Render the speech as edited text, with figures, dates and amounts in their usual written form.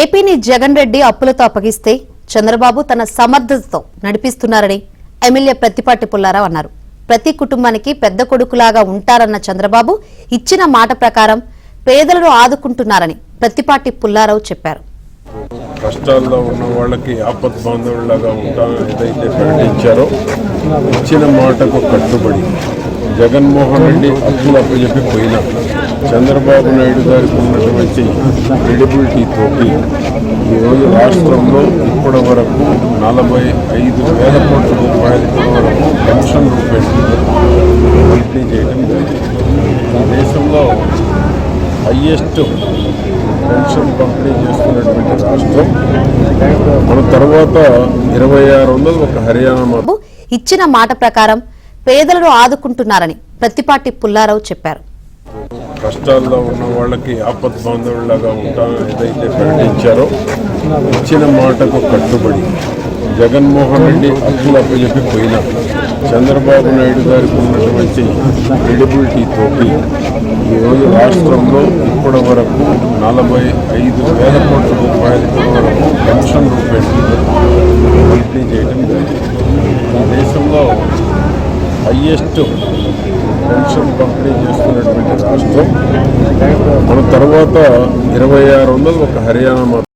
ఏపీని జగన్ రెడ్డి అప్పులతో అప్పగిస్తే చంద్రబాబు తన సమర్థతతో నడిపిస్తున్నారని ఎమ్మెల్యే ప్రత్తిపాటి పుల్లారావు అన్నారు. ప్రతి కుటుంబానికి పెద్ద కొడుకులాగా ఉంటారన్న చంద్రబాబు ఇచ్చిన మాట ప్రకారం పేదలను ఆదుకుంటున్నారని ప్రత్తిపాటి పుల్లారావు చెప్పారు. కష్టాల్లో ఉన్న వాళ్ళకి ఆపత్ బాంధవులాగా ఉంటామని ఏదైతే ప్రకటించారో ఇచ్చిన మాటకు కట్టుబడి జగన్మోహన్ రెడ్డి అప్పులు అప్పచెప్పిపోయినా చంద్రబాబు నాయుడు గారికి ఉన్నటువంటి క్రెడిబిలిటీతోటి ఈరోజు రాష్ట్రంలో ఇప్పటి వరకు 45,000 కోట్ల రూపాయల వరకు పెన్షన్ రూపాయలు పంపిణీ చేయడం జరిగింది. దేశంలో హైయెస్ట్ పెన్షన్ పంపిణీ చేస్తున్నటువంటి రాష్ట్రం మన తర్వాత 2600 ఒక హర్యానా. ఇచ్చిన మాట ప్రకారం పేదలను ఆదుకుంటున్నారని ప్రత్తిపాటి పుల్లారావు చెప్పారు. కష్టాల్లో ఉన్న వాళ్ళకి ఆపత్ బాంధవులాగా ఉంటామని ఏదైతే ప్రకటించారో ఇచ్చిన మాటకు కట్టుబడి జగన్మోహన్ రెడ్డి అప్పులు అప్పచెప్పిపోయినా చంద్రబాబు నాయుడు గారికి ఉన్నటువంటి క్రెడిబిలిటీతోటి ఈరోజు రాష్ట్రంలో ఇప్పటి వరకు 45,000 కోట్ల రూపాయల వరకు పెన్షన్ రూపాయలు పంపిణీ చేయడం జరిగింది. దేశంలో హైయెస్ట్ పెన్షన్ పంపిణీ చేస్తున్నటువంటి రాష్ట్రం మన తర్వాత 2600 ఒక హర్యానా.